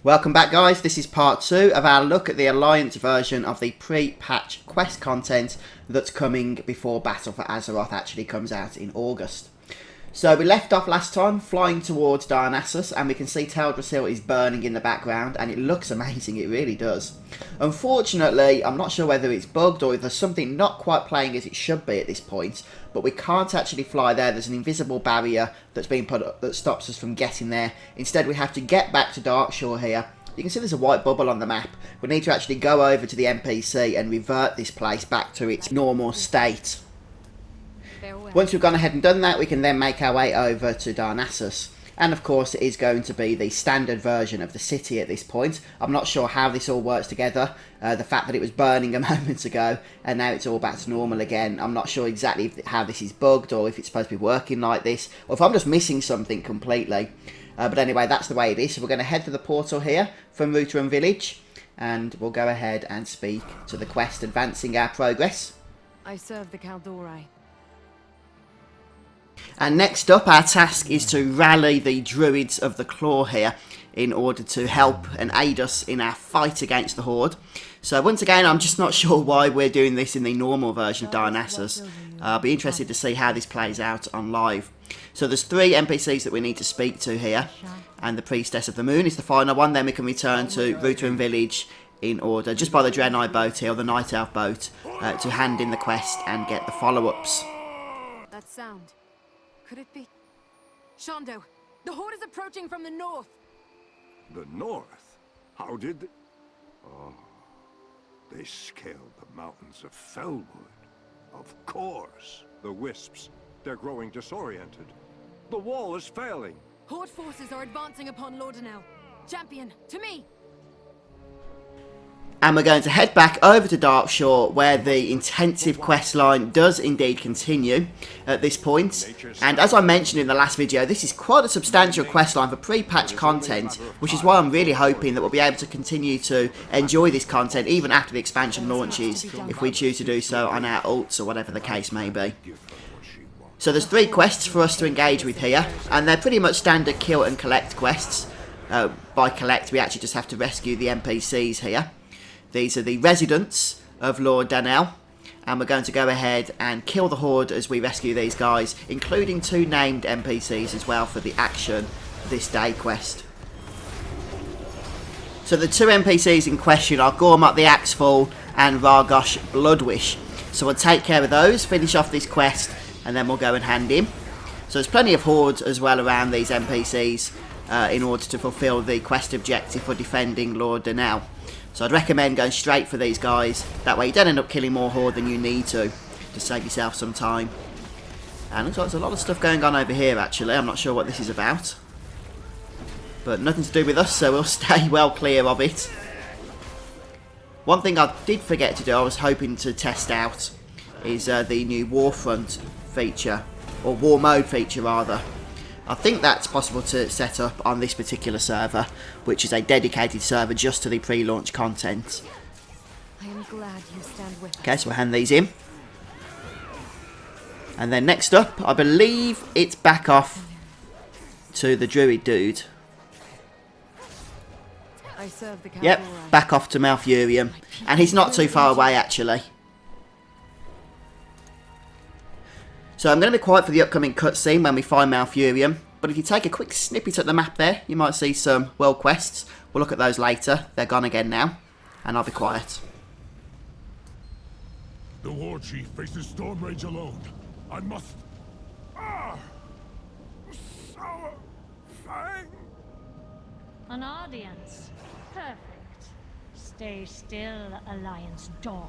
Welcome back, guys. This is part 2 of our look at the Alliance version of the pre-patch quest content that's coming before Battle for Azeroth actually comes out in August. So we left off last time flying towards Darnassus, and we can see Teldrassil is burning in the background, and it looks amazing, it really does. Unfortunately, I'm not sure whether it's bugged or if there's something not quite playing as it should be at this point, but we can't actually fly there. There's an invisible barrier that's been put up that stops us from getting there. Instead, we have to get back to Darkshore here. You can see there's a white bubble on the map. We need to actually go over to the NPC and revert this place back to its normal state. Once we've gone ahead and done that, we can then make our way over to Darnassus. And of course, it is going to be the standard version of the city at this point. I'm not sure how this all works together. The fact that it was burning a moment ago, and now it's all back to normal again. I'm not sure exactly how this is bugged, or if it's supposed to be working like this, or if I'm just missing something completely. But anyway, that's the way it is. So we're going to head to the portal here from Ruteran Village, and we'll go ahead and speak to the quest, advancing our progress. I serve the Kaldorei. And next up, our task is to rally the Druids of the Claw here in order to help and aid us in our fight against the Horde. So once again, I'm just not sure why we're doing this in the normal version of Darnassus. I'll be interested to see how this plays out on live. So there's 3 NPCs that we need to speak to here, and the Priestess of the Moon is the final one. Then we can return to Ruteran Village in order, just by the Draenei boat here, or the Night Elf boat, to hand in the quest and get the follow-ups. That sound. Could it be? Shondo, the Horde is approaching from the north. The north? How did... Oh, they scaled the mountains of Felwood. Of course. The wisps. They're growing disoriented. The wall is failing. Horde forces are advancing upon Lordanel. Champion, to me! And we're going to head back over to Darkshore, where the intensive questline does indeed continue at this point. And as I mentioned in the last video, this is quite a substantial questline for pre-patch content, which is why I'm really hoping that we'll be able to continue to enjoy this content even after the expansion launches, if we choose to do so on our ults or whatever the case may be. So there's 3 quests for us to engage with here, and they're pretty much standard kill and collect quests. By collect, we actually just have to rescue the NPCs here. These are the residents of Lordanel, and we're going to go ahead and kill the Horde as we rescue these guys, including 2 named NPCs as well for the Action This Day quest. So the 2 NPCs in question are Gormot the Axefall and Rargosh Bloodwish. So we'll take care of those, finish off this quest, and then we'll go and hand him. So there's plenty of Horde as well around these NPCs in order to fulfill the quest objective for defending Lordanel. So I'd recommend going straight for these guys. That way you don't end up killing more Horde than you need to save yourself some time. And looks like there's a lot of stuff going on over here actually. I'm not sure what this is about. But nothing to do with us, so we'll stay well clear of it. One thing I did forget to do, I was hoping to test out, is the new Warfront feature. Or War Mode feature rather. I think that's possible to set up on this particular server, which is a dedicated server just to the pre-launch content. I am glad you stand with us. Okay, so we'll hand these in. And then next up, I believe it's back off to the Druid dude. I serve the Yep, back off to Malfurion. And he's not too far away actually. So I'm going to be quiet for the upcoming cutscene when we find Malfurion, but if you take a quick snippet at the map there, you might see some world quests. We'll look at those later. They're gone again now, and I'll be quiet. The war chief faces storm rage alone. I must... Sour Fang? An audience. Perfect. Stay still, Alliance dog.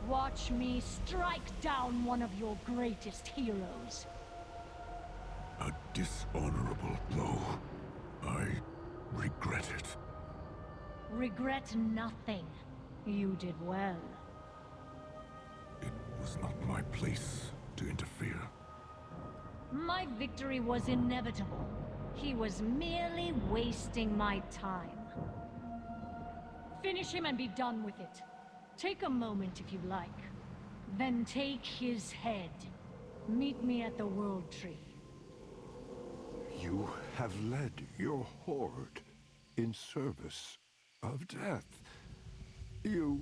Watch me strike down one of your greatest heroes. A dishonorable blow. I regret it. Regret nothing. You did well. It was not my place to interfere. My victory was inevitable. He was merely wasting my time. Finish him and be done with it. Take a moment if you like. Then take his head. Meet me at the World Tree. You have led your horde in service of death. You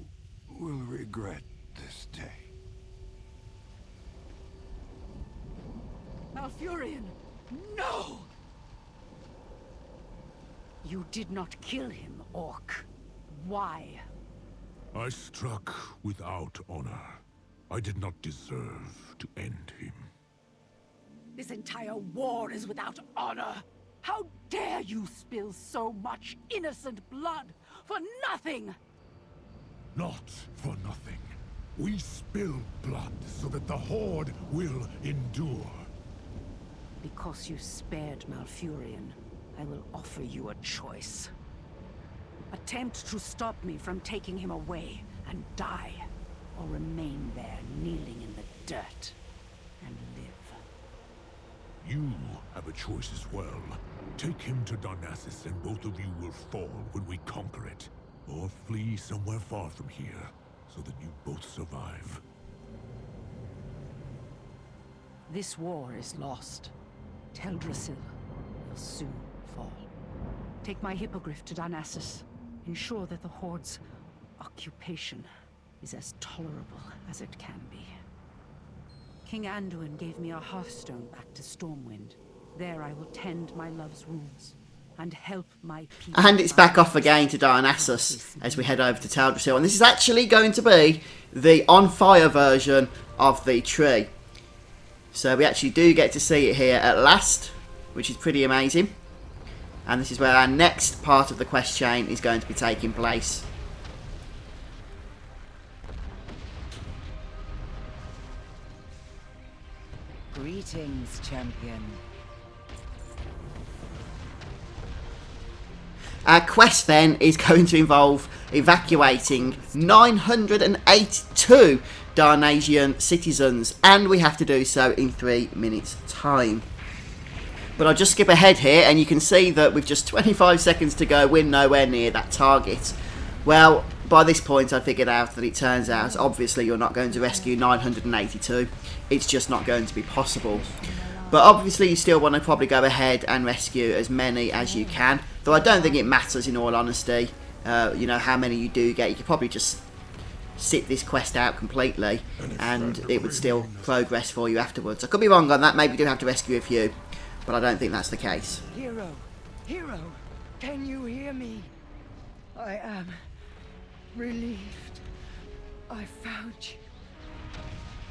will regret this day. Malfurion! No! You did not kill him, Orc. Why? I struck without honor. I did not deserve to end him. This entire war is without honor. How dare you spill so much innocent blood for nothing? Not for nothing. We spill blood so that the Horde will endure. Because you spared Malfurion, I will offer you a choice. Attempt to stop me from taking him away and die, or remain there kneeling in the dirt and live. You have a choice as well. Take him to Darnassus and both of you will fall when we conquer it. Or flee somewhere far from here, so that you both survive. This war is lost. Teldrassil will soon fall. Take my hippogriff to Darnassus. Ensure that the Horde's occupation is as tolerable as it can be. King Anduin gave me a hearthstone back to Stormwind. There I will tend my love's wounds and help my people. And it's back off again to Darnassus as we head over to Teldrassil. And this is actually going to be the on fire version of the tree. So we actually do get to see it here at last, which is pretty amazing. And this is where our next part of the quest chain is going to be taking place. Greetings, champion. Our quest then is going to involve evacuating 982 Darnasian citizens, and we have to do so in 3 minutes time. But I'll just skip ahead here and you can see that with just 25 seconds to go we're nowhere near that target. Well, by this point I figured out that it turns out obviously you're not going to rescue 982, it's just not going to be possible. But obviously you still want to probably go ahead and rescue as many as you can, though I don't think it matters in all honesty, you know, how many you do get. You could probably just sit this quest out completely and it would still progress for you afterwards. I could be wrong on that, maybe you do have to rescue a few, but I don't think that's the case. Hero, hero, can you hear me? I am relieved. I found you.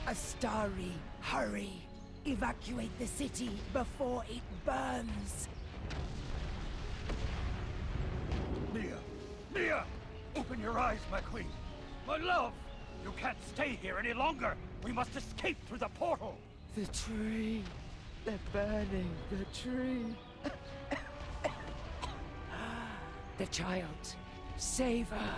Astari, hurry. Evacuate the city before it burns. Mia! Mia! Open your eyes, my queen! My love! You can't stay here any longer! We must escape through the portal! The tree. They're burning the tree. The child. Save her.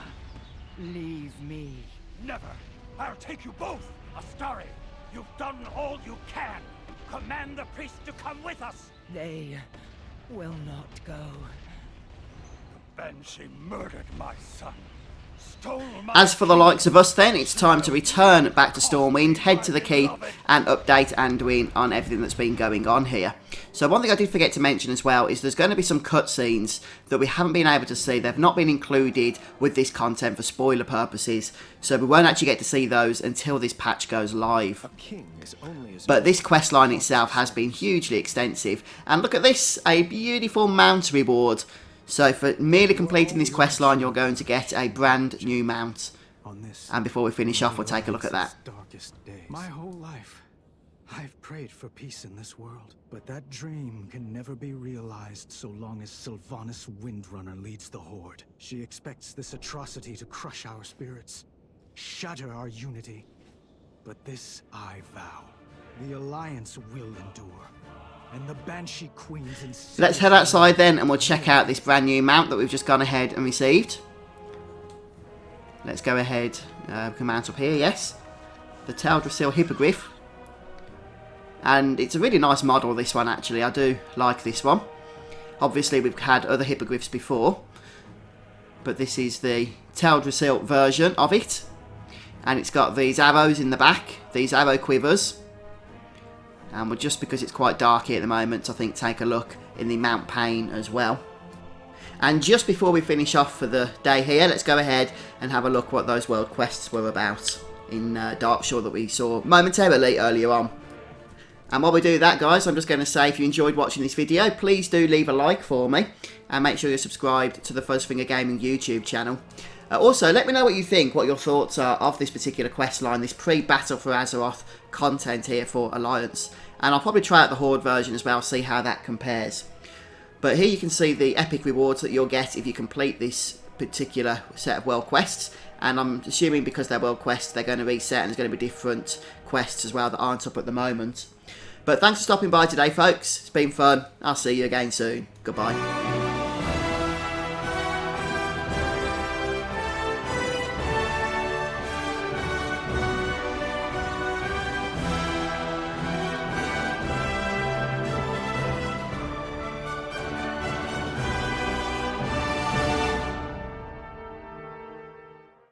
Leave me. Never! I'll take you both! Astari! You've done all you can! Command the priest to come with us! They will not go. The Banshee murdered my son. Stole my... As for the likes of us then, it's time to return back to Stormwind, head to the keep and update Anduin on everything that's been going on here. So one thing I did forget to mention as well is there's going to be some cutscenes that we haven't been able to see. They've not been included with this content for spoiler purposes, so we won't actually get to see those until this patch goes live. But this questline itself has been hugely extensive, and look at this, a beautiful mount reward. So for merely completing this questline, you're going to get a brand new mount. And before we finish off, we'll take a look at that. My whole life, I've prayed for peace in this world, but that dream can never be realized so long as Sylvanas Windrunner leads the Horde. She expects this atrocity to crush our spirits, shatter our unity. But this I vow, the Alliance will endure. And the Banshee Queens. Let's head outside then and we'll check out this brand new mount that we've just gone ahead and received. Let's go ahead, come mount up here, yes. The Teldrassil Hippogriff. And it's a really nice model, this one actually, I do like this one. Obviously we've had other hippogriffs before, but this is the Teldrassil version of it. And it's got these arrows in the back, these arrow quivers. And we'll just, because it's quite dark here at the moment, I think take a look in the mount pane as well. And just before we finish off for the day here, let's go ahead and have a look what those world quests were about in Darkshore that we saw momentarily earlier on. And while we do that, guys, I'm just going to say, if you enjoyed watching this video, please do leave a like for me, and make sure you're subscribed to the FuzzfingerGaming YouTube channel. Also, let me know what you think, what your thoughts are of this particular questline, this pre-Battle for Azeroth content here for Alliance. And I'll probably try out the Horde version as well, see how that compares. But here you can see the epic rewards that you'll get if you complete this particular set of world quests. And I'm assuming because they're world quests, they're going to reset, and there's going to be different quests as well that aren't up at the moment. But thanks for stopping by today, folks. It's been fun. I'll see you again soon. Goodbye.